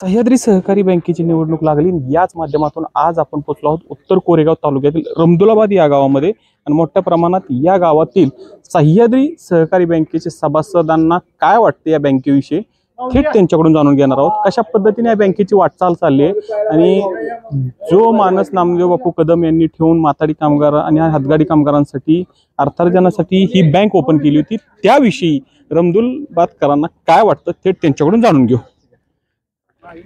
सह्याद्री सहकारी बँकेची निवडणूक लागली। याच माध्यमातून आज आपण पोहोचलो आहोत उत्तर कोरेगाव तालुक्यातील रमदुलाबाद या गावामध्ये आणि मोठ्या प्रमाणात या गावातील सह्याद्री सहकारी बँकेचे सभासदांना काय वाटते या बँकेविषयी थेट त्यांच्याकडून जाणून घेणार आहोत। कशा पद्धतीने या बँकेची वाटचाल चालली आहे आणि जो मानस नामदेव बापू कदम यांनी ठेवून माथाडी कामगार आणि हातगाडी कामगारांसाठी अर्थार्जनासाठी ही बँक ओपन केली होती त्याविषयी रमदुलाबादकरांना काय वाटतं थेट त्यांच्याकडून जाणून घेऊ।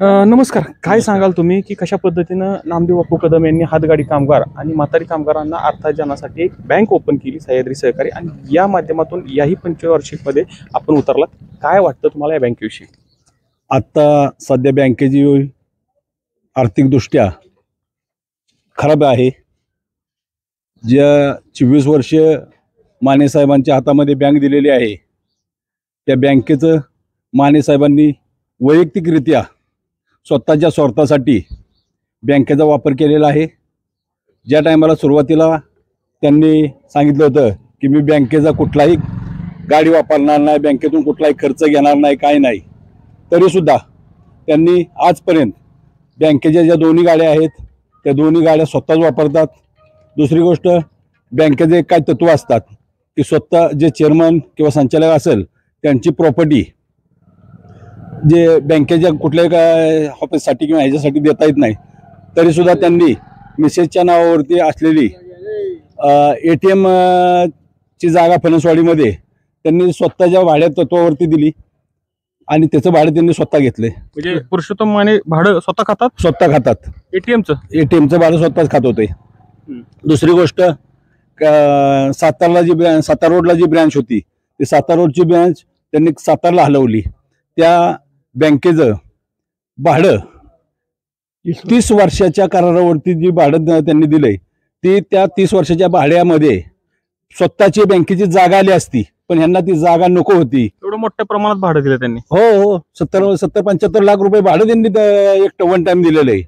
नमस्कार, काय सांगाल तुम्ही की कशा पद्धतीनं नामदेव बापू कदम यांनी हातगाडी कामगार आणि म्हातारी कामगारांना अर्थार्जनासाठी एक बँक ओपन केली सह्याद्री सहकारी आणि या माध्यमातून याही पंचवार्षिकमध्ये आपण उतरलात। काय वाटतं तुम्हाला या बँकेविषयी? आता सध्या बँकेची आर्थिकदृष्ट्या खराब आहे। ज्या 24 वर्ष माने साहेबांच्या हातामध्ये बँक दिलेली आहे त्या बँकेचं माने साहेबांनी वैयक्तिकरित्या स्वतःच्या स्वार्थासाठी बँकेचा वापर केलेला आहे। ज्या टायमाला सुरुवातीला त्यांनी सांगितलं होतं की मी बँकेचा कुठलाही गाडी वापरणार नाही, बँकेतून कुठलाही खर्च घेणार नाही, काय नाही, तरीसुद्धा त्यांनी आजपर्यंत बँकेच्या ज्या दोन्ही गाड्या आहेत त्या दोन्ही गाड्या स्वतःच वापरतात। दुसरी गोष्ट, बँकेचे काय तत्त्व असतात की स्वतः जे चेअरमन किंवा संचालक असेल त्यांची प्रॉपर्टी जे बँकेच्या कुठल्याही काय ऑफिससाठी किंवा ह्याच्यासाठी देता येत नाही, तरीसुद्धा त्यांनी मिसेसच्या नावावरती असलेली ATM ची जागा फणसवाडीमध्ये त्यांनी स्वतःच्या भाड्या तत्वावरती दिली आणि त्याचं भाडं त्यांनी स्वतः घेतलंय। म्हणजे पुरुषोत्तम माने भाडं स्वतः खातात? स्वतः खातात। ATMचं भाडं स्वतःच खात होते। दुसरी गोष्ट, सातारा रोडला जी ब्रँच होती ती सातारा रोडची ब्रँच त्यांनी सातारला हलवली। त्या बँकेचं भाडं 30 वर्षाच्या करारावरती जी भाडं त्यांनी दिलंय ती त्या 30 वर्षाच्या भाड्यामध्ये स्वतःची बँकेची जागा आली असती, पण ह्यांना ती जागा नको होती। एवढं मोठ्या प्रमाणात भाडं दिलं त्यांनी? हो, 70-75 लाख रुपये भाडं त्यांनी एक वन टाइम दिलेलं आहे।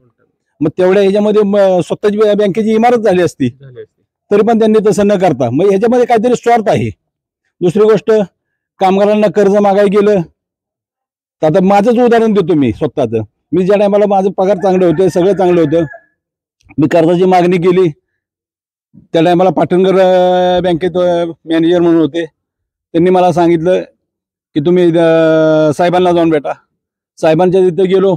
मग तेवढ्या ह्याच्यामध्ये स्वतःची बँकेची इमारत झाली असती, तरी पण त्यांनी तसं न करता मग ह्याच्यामध्ये काहीतरी स्वार्थ आहे। दुसरी गोष्ट, कामगारांना कर्ज मागायला गेलं तर आता माझंच उदाहरण देतो मी स्वतःचं। मी ज्या टायमाला माझं पगार चांगलं होतं, सगळं चांगलं होतं, मी कर्जाची मागणी केली त्या टायमाला पाटणकर बँकेत मॅनेजर म्हणून होते। त्यांनी मला सांगितलं की तुम्ही साहेबांना जाऊन भेटा। साहेबांच्या तिथं गेलो,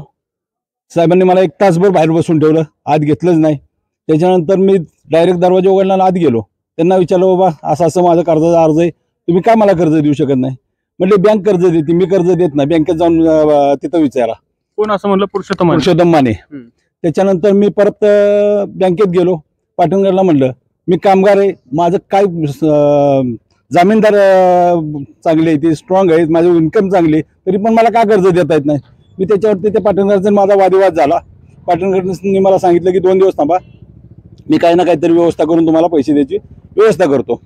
साहेबांनी मला 1 तासभर बाहेर बसून ठेवलं, आत घेतलंच नाही। त्याच्यानंतर मी डायरेक्ट दरवाजा उघडला आत गेलो, त्यांना विचारलं बाबा असं असं माझं कर्जाचा अर्ज आहे, तुम्ही काय मला कर्ज देऊ शकत नाही? म्हटले बँक कर्ज देते, मी कर्ज देत नाही, बँकेत जाऊन तिथं विचारा। कोण असं म्हणलं? पुरुषोत्तम माने। त्याच्यानंतर मी परत बँकेत गेलो, पाटणकरला म्हणलं मी कामगार आहे, माझं काय जामीनदार चांगले आहेत, स्ट्रॉंग आहेत, माझं इन्कम चांगले, तरी पण मला का कर्ज देता येत नाही? मी त्याच्यावरती ते पाटणकरचा माझा वादविवाद झाला। पाटणकरनी मला सांगितलं की 2 दिवस थांबा, मी काही ना काहीतरी व्यवस्था करून तुम्हाला पैसे द्यायची व्यवस्था करतो।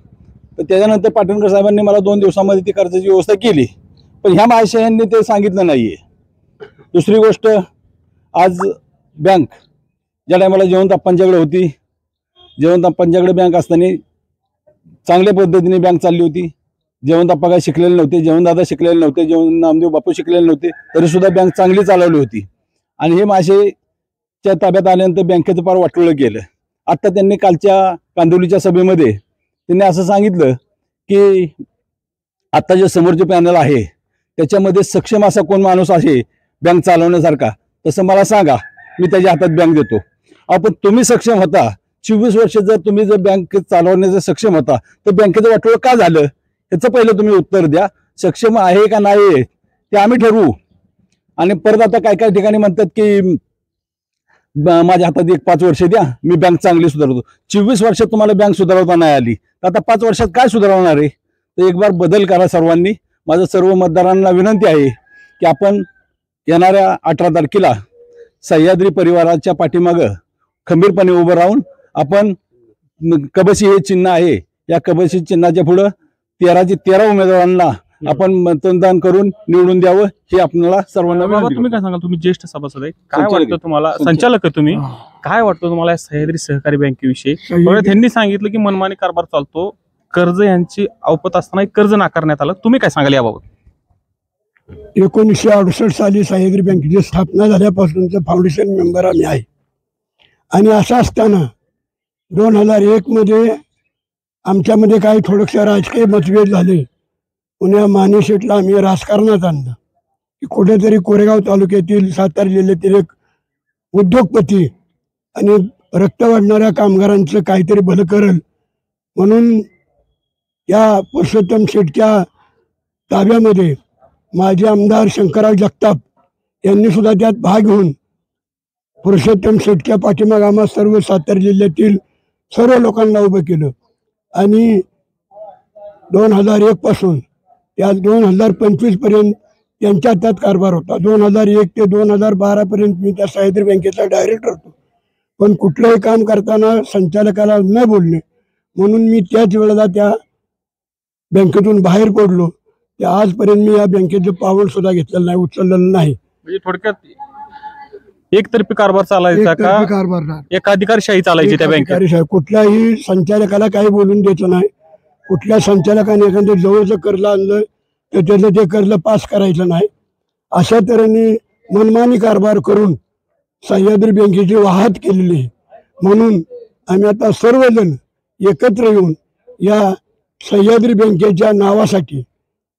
तर त्याच्यानंतर पाटणकर साहेबांनी मला 2 दिवसामध्ये ती कर्जाची व्यवस्था केली, पण ह्या महाशयांनी ते सांगितलं नाहीये। दुसरी गोष्ट, आज बँक ज्या टायमाला जयवंतप्पांच्याकडे होती, जयवंतप्पांच्याकडे बँक असताना चांगल्या पद्धतीने बँक चालली होती। जयवंतप्पा काय शिकलेले नव्हते, जयवंतदादा शिकलेले नव्हते, नामदेव बापू शिकलेले नव्हते, तरी सुद्धा बँक चांगली चालवली होती। आणि हे माशेच्या ताब्यात आल्यानंतर बँकेचं पार वाटोळं केलं। आता त्यांनी कालच्या कांदिवलीच्या सभेमध्ये त्यांनी असं सांगितलं की आता जे समोरचे पॅनल आहे त्याच्यामध्ये सक्षम असा कोण माणूस आहे बँक चालवण्यासारखा, तसं मला सांगा, मी त्याच्या हातात बँक देतो। आपण तुम्ही सक्षम होता, 24 वर्ष जर तुम्ही जर बँक चालवण्याचं सक्षम होता तर बँकेचं वाटोळं का झालं याचं पहिलं तुम्ही उत्तर द्या। सक्षम आहे का नाही ते आम्ही ठरवू। आणि परत आता काय काय ठिकाणी म्हणतात की माझ्या हातात 5 वर्ष द्या, मी बँक चांगली सुधारतो। 24 वर्षात तुम्हाला बँक सुधारवता नाही आली तर आता 5 वर्षात काय सुधारवणार आहे? तर एक बार बदल करा सर्वांनी। माझं सर्व मतदारांना विनंती आहे की आपण येणाऱ्या 18 तारखेला सह्याद्री परिवाराच्या पाठीमागं खंबीरपणे उभं राहून आपण कबशी हे चिन्ह आहे, या कबशी चिन्हाच्या पुढं 13 उमेदवारांना आपण मतदान करून निवडून द्यावं हे आपल्याला सर्वांना। तुम्ही काय सांगाल? तुम्ही ज्येष्ठ सभासद आहे, काय वाटतं तुम्हाला? संचालक आहे तुम्ही, काय वाटतं तुम्हाला सह्याद्री सहकारी बँकेविषयी? त्यांनी सांगितलं की मनमानी कारभार चालतो, कर्ज यांची अवपत असताना कर्ज नाकारण्यात आलं, तुम्ही काय सांगाल याबाबत? 1968 साली सह्याद्री बँकेची स्थापना झाल्यापासूनचं फाउंडेशन मेंबर आम्ही आहे. आणि असं असताना 2001 मध्ये आमच्यामध्ये काही थोडंसं राजकीय मतभेद झाले. पुण्या मानेशेटला आम्ही राजकारणात आणलं की कुठेतरी कोरेगाव तालुक्यातील सातारा जिल्ह्यातील एक उद्योगपती आणि रक्त वाढणाऱ्या कामगारांचं काहीतरी भलं करेल म्हणून या पुरुषोत्तम शेटच्या ताब्यामध्ये माजी आमदार शंकरराव जगताप यांनी सुद्धा त्यात भाग घेऊन पुरुषोत्तम शेटच्या पाठीमागे आम्हा सर्व सातारा जिल्ह्यातील सर्व लोकांना उभं केलं. आणि 2001 पासून त्या 2025 पर्यंत त्यांच्या हातात कारभार होता. 2001 ते 2012 पर्यंत मी त्या सह्याद्री बँकेचा डायरेक्टर होतो. पण कुठलंही काम करताना संचालकाला न बोलणे म्हणून मी त्याच वेळेला त्या बँकेतून बाहेर पडलो. ते आजपर्यंत मी या बँकेचं पाऊल सुद्धा घेतलेलं नाही, उचललेलं नाही. म्हणजे थोडक्यात एकतर्फी कारभार चालायचा का, कारभार एकाधिकारशाही चालायची त्या बँकेत? कुठल्याही संचालकाला काही बोलून द्यायचं नाही. कुठल्या संचालकाने एखादं जवळचं कर्ज आणलं तर त्याचं ते कर्ज पास करायचं नाही. अशा तऱ्हेने मनमानी कारभार करून सह्याद्री बँकेची वाहत केलेली आहे. म्हणून आम्ही आता सर्वजण एकत्र येऊन या सह्याद्री बँकेच्या नावासाठी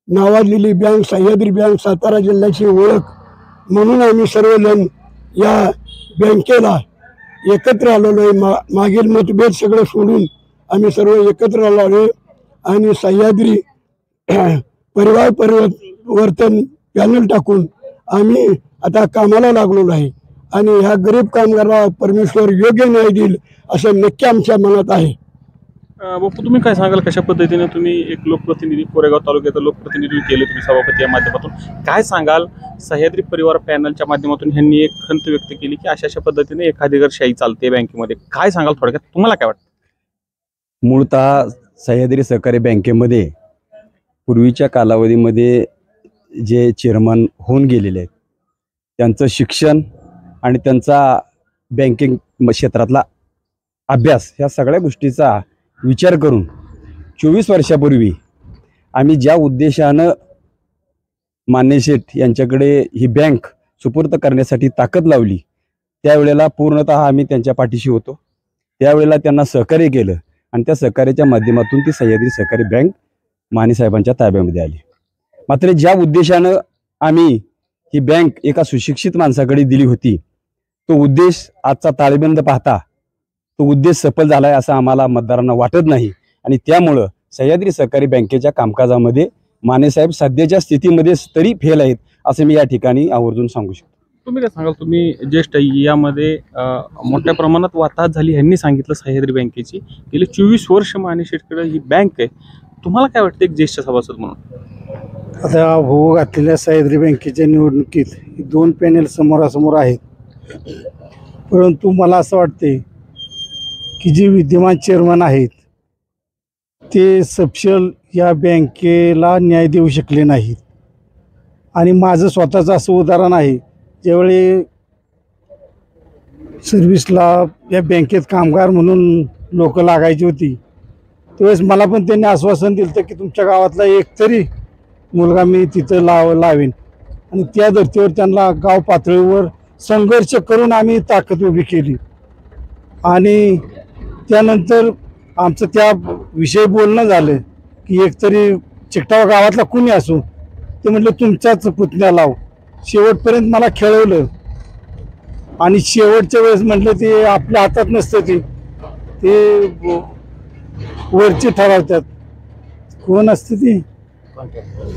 नावाजलेली बँक सह्याद्री बँक सातारा जिल्ह्याची ओळख म्हणून आम्ही सर्वजण या बँकेला एकत्र आलेलो आहे. मागील मतभेद सगळं सोडून आम्ही सर्व एकत्र आलो आहे आणि सह्याद्री परिवार परिवर्तन पॅनल टाकून आम्ही आता कामाला लागलेलो आहे. आणि ह्या गरीब कामगाराला परमेश्वर योग्य न्याय देईल असं नक्की आमच्या मनात आहे. बापू, तुम्ही काय सांगाल, कशा पद्धतीने तुम्ही एक लोकप्रतिनिधी कोरेगाव तालुक्याचं लोकप्रतिनिधी केले तुम्ही सभापती या माध्यमातून, काय सांगाल? सह्याद्री परिवार पॅनलच्या माध्यमातून ह्यांनी एक खंत व्यक्त केली की अशा पद्धतीने एकाधिकारशाही चालते बँकेमध्ये. काय सांगाल थोडक्यात, तुम्हाला काय वाटतं? मूळतः सह्याद्री सहकारी बँकेमध्ये पूर्वीच्या कालावधीमध्ये जे चेअरमन होऊन गेलेले आहेत त्यांचं शिक्षण आणि त्यांचा बँकिंग क्षेत्रातला अभ्यास ह्या सगळ्या गोष्टीचा विचार करून 24 वर्षापूर्वी आम्ही ज्या उद्देशानं मान्य शेठ यांच्याकडे ही बँक सुपूर्द करण्यासाठी ताकद लावली त्यावेळेला पूर्णतः आम्ही त्यांच्या पाठीशी होतो. त्यावेळेला त्यांना सहकार्य केलं आणि त्या सहकार्याच्या माध्यमातून ती सह्याद्री सहकारी बँक मानेसाहेबांच्या ताब्यामध्ये आली. मात्र ज्या उद्देशानं आम्ही ही बँक एका सुशिक्षित माणसाकडे दिली होती तो उद्देश आजचा ताळेबंद पाहता तो उद्देश सफल झालाय असं आम्हाला मतदारांना वाटत नाही. आणि त्यामुळं सह्याद्री सहकारी बँकेच्या कामकाजामध्ये मानेसाहेब सध्याच्या स्थितीमध्ये तरी फेल आहेत असं मी या ठिकाणी आवर्जून सांगू शकतो. तुम्ही काय सांगाल? तुम्ही ज्येष्ठ यामध्ये मोठ्या प्रमाणात वाताहत झाली ह्यांनी सांगितलं सह्याद्री बँकेची गेली 24 वर्ष मानेशेटकडे ही बँक आहे. तुम्हाला काय वाटतं एक ज्येष्ठ सभासद म्हणून? आता होऊ घातलेल्या सह्याद्री बँकेच्या निवडणुकीत 2 पॅनेल समोरासमोर आहेत. परंतु मला असं वाटते की जे विद्यमान चेअरमन आहेत ते सपशेल या बँकेला न्याय देऊ शकले नाहीत. आणि माझं स्वतःचं असं उदाहरण आहे, ज्यावेळी सर्व्हिसला या बँकेत कामगार म्हणून लोक लागायची होती त्यावेळेस मला पण त्यांनी आश्वासन दिलं की तुमच्या गावातला एक तरी मुलगा मी तिथं लावेन. आणि त्या धर्तीवर त्यांना गाव पातळीवर संघर्ष करून आम्ही ताकद उभी केली. आणि त्यानंतर आमचं त्या विषयी बोलणं झालं की एकतरी चिकटावा गावातला कुणी असो ते म्हटलं तुमच्याच पुतण्या लाव. शेवटपर्यंत मला खेळवलं आणि शेवटच्या वेळेस म्हटलं ते आपल्या हातात नसतं, ते वरचे ठरवतात. कोण असते ती?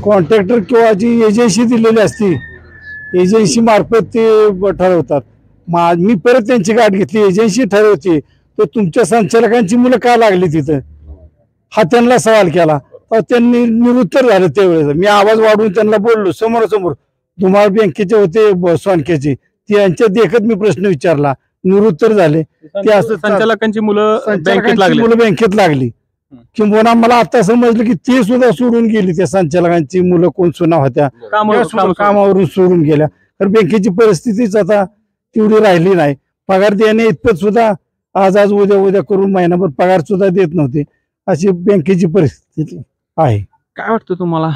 कॉन्ट्रॅक्टर किंवा जी एजन्सी दिलेली असते एजन्सी मार्फत ते ठरवतात. मी परत त्यांची गाठ घेतली, एजन्सी ठरवते तर तुमच्या संचालकांची मुलं का लागली तिथं हा त्यांना सवाल केला. त्यांनी निरुत्तर झालं. त्यावेळेस मी आवाज वाढवून त्यांना बोललो समोरासमोर. धुमाळ बँकेचे होते सोनकेचे, त्यांच्या देखत मी प्रश्न विचारला, निरुत्तर झाले. ते असं संचालकांची मुलं बँकेत लागली. किंवा मला आता समजलं की ते सुद्धा सोडून गेली. त्या संचालकांची मुलं कोण सुना होत्या कामावरून सोडून गेल्या. तर बँकेची परिस्थितीच आता तेवढी राहिली नाही. पगार देणे इतपत सुद्धा आज उद्या करून महिनाभर पगार सुद्धा देत नव्हते. अशी बँकेची परिस्थिती आहे. काय वाटतं तुम्हाला?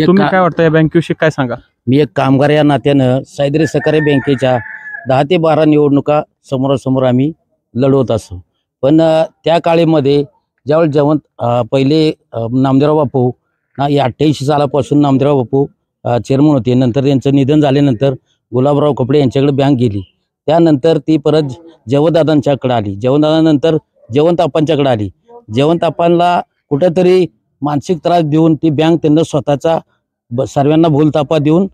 तुम्ही काय वाटतं या बँकेविषयी काय सांगा? मी एक कामगार या नात्यानं सह्याद्री सहकारी बँकेच्या 10 ते 12 निवडणुका समोरासमोर आम्ही लढवत असतो. पण त्या काळामध्ये ज्यावेळेस पहिले नामदेवराव बापू या 88 सालापासून नामदेवराव बापू चेअरमन होते. नंतर त्यांचं निधन झाल्यानंतर गुलाबराव कपडे यांच्याकडे बँक गेली. त्यानंतर ती परत जयवंतदादांच्याकडे आली. जयवंतदादानंतर जयवंतआप्पांच्याकडे आली. जयवंतआप्पांना कुठेतरी मानसिक त्रास देऊन ती बँक त्यांना स्वतःचा सर्वांना भूलतापा देऊन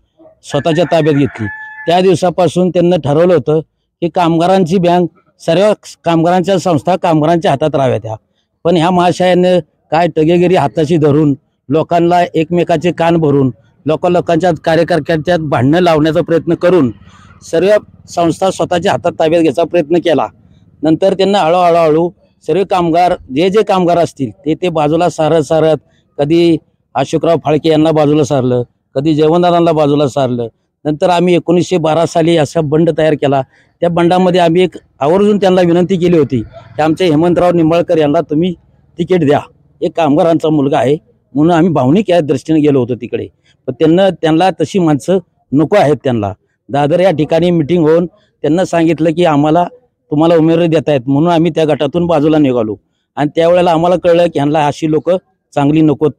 स्वतःच्या ताब्यात घेतली. त्या दिवसापासून त्यांना ठरवलं होतं की कामगारांची बँक सर्व कामगारांच्या संस्था कामगारांच्या हातात राहाव्या. पण ह्या महाशयाने काय टगेगिरी हाताशी धरून लोकांना एकमेकाचे कान भरून लोकांच्या कार्यकर्त्यांच्यात भांडणं लावण्याचा प्रयत्न करून सर्व संस्था स्वतःच्या हातात ताब्यात घ्यायचा प्रयत्न केला. नंतर त्यांना हळूहळू सर्व कामगार जे कामगार असतील ते बाजूला सारत कधी अशोकराव फाळके यांना बाजूला सारलं, कधी जयवंतदादांना बाजूला सारलं. नंतर आम्ही 1912 साली असा बंड तयार केला. त्या बंडामध्ये आम्ही एक आवर्जून त्यांना विनंती केली होती की आमच्या हेमंतराव निंबाळकर यांना तुम्ही तिकीट द्या, एक कामगारांचा मुलगा आहे म्हणून आम्ही भावनिक या दृष्टीने गेलो होतो तिकडे. पण त्यांना तशी माणसं नको आहेत. त्यांना दादर या ठिकाणी मिटिंग होऊन त्यांना सांगितलं की आम्हाला तुम्हाला उमेदवारी देत आहेत म्हणून आम्ही त्या गटातून बाजूला निघालो. आणि त्यावेळेला आम्हाला कळलं की ह्यांना अशी लोक चांगली नकोत,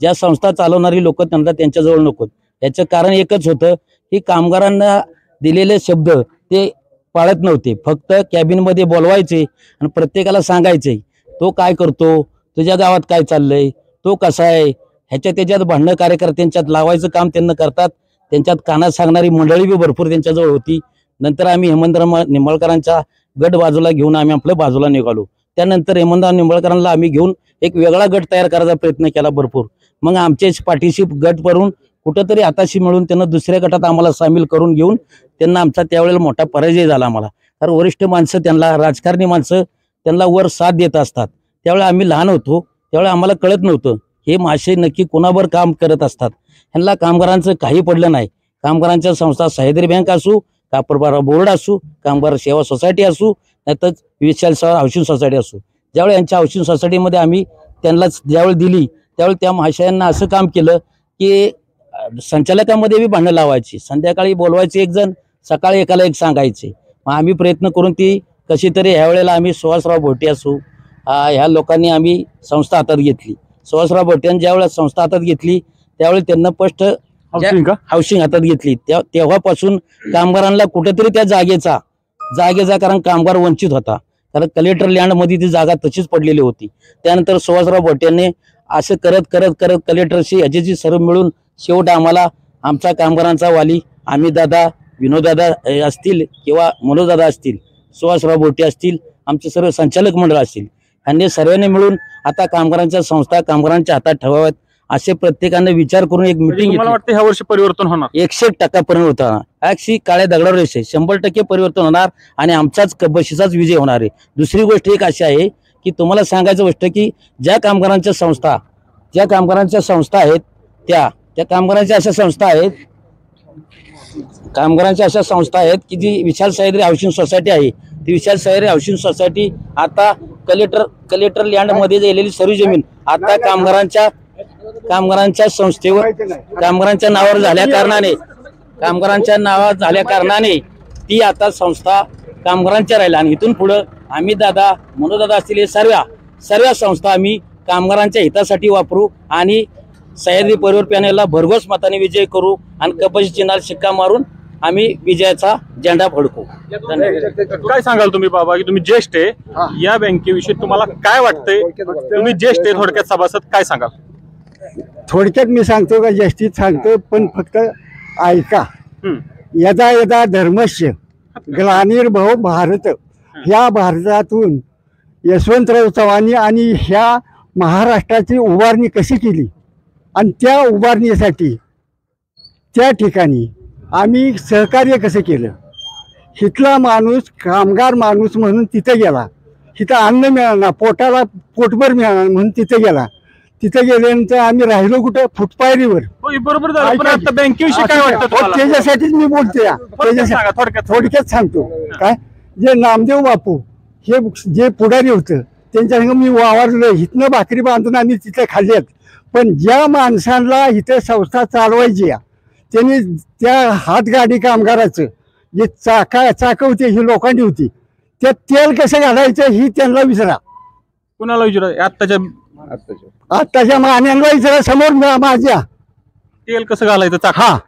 ज्या संस्था चालवणारी लोक त्यांना त्यांच्याजवळ नकोत. याचं कारण एकच होतं की कामगारांना दिलेले शब्द ते पाळत नव्हते. फक्त कॅबिनमध्ये बोलवायचे आणि प्रत्येकाला सांगायचे तो काय करतो, तुझ्या गावात काय चाललंय, तो कसा आहे, त्याच्यात भांडणं कार्यकर्त्यांच्यात लावायचं काम त्यांना करतात. त्यांच्यात कानात सांगणारी मंडळी बी भरपूर त्यांच्याजवळ होती. नंतर आम्ही हेमंतराव निंबाळकरांचा गट बाजूला घेऊन आम्ही आपल्या बाजूला निघालो. त्यानंतर हेमंतराव निंबाळकरांना आम्ही घेऊन एक वेगळा गट तयार करायचा प्रयत्न केला भरपूर. मग आमचे पाठीशी गट करून कुठंतरी हाताशी मिळून त्यांना दुसऱ्या गटात आम्हाला सामील करून घेऊन त्यांना आमचा त्यावेळेला मोठा पराजय झाला आम्हाला. कारण वरिष्ठ माणसं त्यांना राजकारणी माणसं त्यांना वर साथ देत असतात. त्यावेळेला आम्ही लहान होतो, त्यावेळेला आम्हाला कळत नव्हतं हे मासे नक्की कोणावर काम करत असतात. ह्यांना कामगारांचं काही पडलं नाही. कामगारांच्या संस्था सह्याद्री बँक असू, कापडबारा बोर्ड असू, कामगार सेवा सोसायटी असू, नाहीतर विशाल हाऊसिंग सोसायटी असू, ज्यावेळी यांच्या हाऊसिंग सोसायटीमध्ये आम्ही त्यांना ज्यावेळी दिली त्यावेळी त्या महाशयांना असं काम केलं की संचालकामध्ये बी भांडणं लावायची, संध्याकाळी बोलवायचे एक जण, सकाळी एकाला एक सांगायचे. मग आम्ही प्रयत्न करून ती कशी तरी ह्यावेळेला आम्ही सुहासराव भोटे असू ह्या लोकांनी आम्ही संस्था हातात घेतली. सुहासराव भोट्यांनी ज्यावेळेस संस्था हातात घेतली त्यावेळी त्यांना स्पष्ट हाऊसिंग हातात घेतली. तेव्हापासून कामगारांना कुठेतरी त्या जागेचा कारण कामगार वंचित होता. कारण कलेक्टर लँडमध्ये ती जागा तशीच पडलेली होती. त्यानंतर सुहासराव भोट्यांनी असं करत कलेक्टरशी ह्याची सर्व मिळून शेवट आम्हाला आमचा कामगारांचा वाली आम्ही दादा, विनोददादा असतील किंवा मनोजदादा असतील, सुहासराव भोटे असतील, आमचे सर्व संचालक मंडळ असतील, यांनी सर्वांनी मिळून आता कामगारांच्या संस्था कामगारांच्या हातात ठेवाव्यात असे प्रत्येकाने विचार करून एक मिटिंग. मला वाटतं ह्या वर्षी परिवर्तन होणार 100% परिवर्तन होणार. अशी काळ्या दगडावर रेष आहे. 100% परिवर्तन होणार आणि आमचाच कबशीचाच विजय होणार आहे. दुसरी गोष्ट एक अशी आहे की तुम्हाला सांगायचं गोष्ट की ज्या कामगारांच्या संस्था आहेत त्या कामगारांच्या अशा संस्था आहेत की जी विशाल सह्याद्री हाऊसिंग सोसायटी आहे. ती विशाल सह्याद्री हाऊसिंग सोसायटी आता कलेक्टर लँड मध्ये गेलेली सर्व जमीन आता कामगारांच्या संस्थेवर कामगारांच्या नावावर झाल्या कारणाने ती आता संस्था कामगारांच्या राहिल्या. आणि इथून पुढे आम्ही दादा, मनोदादा असतील हे सर्व संस्था आम्ही कामगारांच्या हितासाठी वापरू आणि सह्याद्री परिवार पॅनेलला भरघोस मताने विजय करू आणि कपाशी चिन्हावर शिक्का मारून आम्ही विजयाचा झेंडा फडकू. काय सांगाल तुम्ही बाबा की तुम्ही ज्येष्ठ आहे या बँकेविषयी तुम्हाला काय वाटतंय? तुम्ही ज्येष्ठ आहे थोडक्यात सभासद, काय सांगाल? थोडक्यात मी सांगतो का जास्तीत सांगतो पण फक्त ऐका. यदा धर्मस्य ग्लानिर्भव भारत, ह्या भारतातून यशवंतराव चव्हाण आणि ह्या महाराष्ट्राची उभारणी कशी केली आणि त्या उभारणीसाठी त्या ठिकाणी आम्ही सहकार्य कसं केलं. इथला माणूस कामगार माणूस म्हणून तिथे गेला, तिथं अन्न मिळालं, पोटाला पोटभर मिळालं म्हणून तिथे गेला. तिथे गेल्यानंतर आम्ही राहिलो कुठं, फुटपायरीवर. बरोबर. बँकेविषयी काय वाटतं? त्याच्यासाठीच मी बोलते. थोडक्यात सांगतो काय, जे नामदेव बापू हे जे पुढारी होतं त्यांच्या संग मी वावरलो. इथनं भाकरी बांधून आम्ही तिथे खाल्ल्यात. पण ज्या माणसांना इथे संस्था चालवायची त्यांनी त्या हातगाडी कामगाराचं जे चाक होते ही लोखंडी होती, त्यात तेल कसं घालायचं ही त्यांना विचारा. कुणाला विचारा? आत्ताच्या मान्यांना विचारा समोर माझ्या. तेल कसं घालायचं चाक? हा,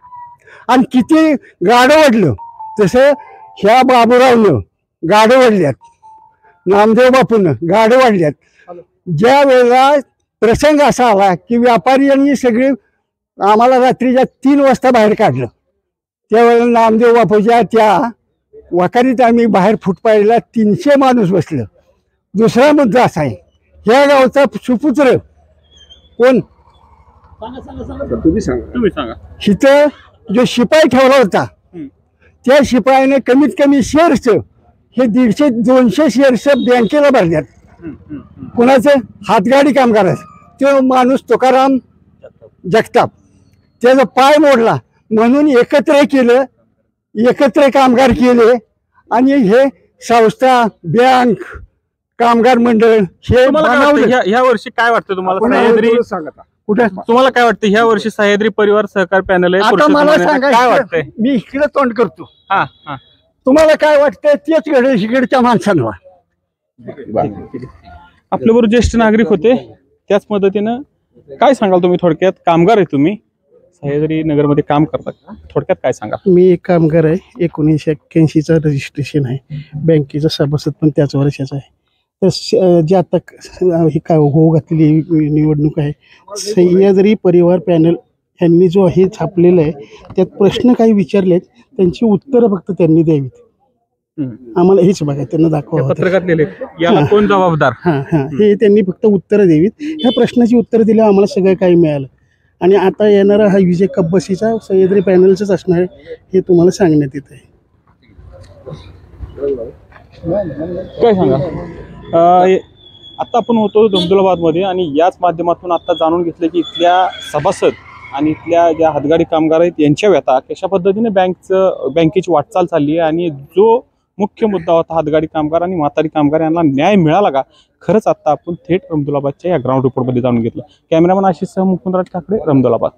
आणि किती गाडं वडलं. तसं ह्या बाबूरावनं गाडं वडल्यात, नामदेव बापूनं गाडं वाढल्यात. ज्या वेळेला प्रसंग असा आला की व्यापारी यांनी सगळे आम्हाला रात्रीच्या 3 वाजता बाहेर काढलं, त्यावेळेला नामदेव बापूच्या त्या वखारीत आम्ही बाहेर फुटपाथला 300 माणूस बसलं. दुसरा मुद्दा असा आहे, ह्या गावचा सुपुत्र कोण तुम्ही सांगा. इथं जो शिपाई ठेवला होता त्या शिपायाने कमीत कमी शेअर्स हे 150-200 शेअर्स बँकेला भरल्यात. कुणाचं? हातगाडी कामगाराचं. तो माणूस तुकाराम जगताप, त्याचा पाय मोडला म्हणून एकत्र केलं, एकत्र कामगार केले आणि हे संस्था, बँक, कामगार मंडळ हे बनवलं. ह्या वर्षी काय वाटतं तुम्हाला? सह्याद्री कुठे तुम्हाला काय वाटतं ह्या वर्षी सह्याद्री परिवार सहकार पॅनल आहे, आता मला काय सांगायचं, वाटतंय? मी इकडे तोंड करतो, हा हा, तुम्हाला काय वाटतंय तेच घडेल इकडच्या माणसांना. आपल्याबरोबर ज्येष्ठ नागरिक होते, त्याच पद्धतीनं काय सांगाल तुम्ही? थोडक्यात कामगार आहे तुम्ही, सह्याद्री नगरमध्ये काम करतात, थोडक्यात काय सांगाल? मी एक कामगार आहे. 1981चा रजिस्ट्रेशन आहे. बँकेचा सभासद पण त्याच वर्षाचा आहे. तर जे आता ही काय होऊ घातलेली निवडणूक आहे, सह्याद्री परिवार पॅनल यांनी जो हे छापलेलं आहे त्यात प्रश्न काही विचारलेत, त्यांची उत्तरं फक्त त्यांनी द्यावीत. आम्हाला हेच बघा, त्यांना दाखवा पत्रकात लिहिले याला कोण जबाबदार. हे त्यांनी फक्त उत्तरं द्यावीत. ह्या प्रश्नाची उत्तरं दिल्यावर आम्हाला सगळं काही मिळालं. आणि आता येणारा हा विजय कब्बसीचा सह्याद्री पॅनलचाच असणार आहे हे तुम्हाला सांगण्यात येत आहे. काय सांगा? आता आपण होतो दौलताबादमध्ये आणि याच माध्यमातून आता जाणून घेतलं की इथल्या सभासद आणि इथल्या ज्या हातगाडी कामगार आहेत यांच्या व्यथा कशा पद्धतीने बँकेची वाटचाल चालली आहे आणि जो मुख्य मुद्दा होता हातगाडी कामगार आणि म्हातारी कामगार यांना न्याय मिळाला का, खरंच आता आपण थेट रमदौलाबादच्या या ग्राउंड रिपोर्टमध्ये जाणून घेतलं. कॅमेरामॅन आशिष सह मुकुंदराज ठाकरे, रमदौलाबाद.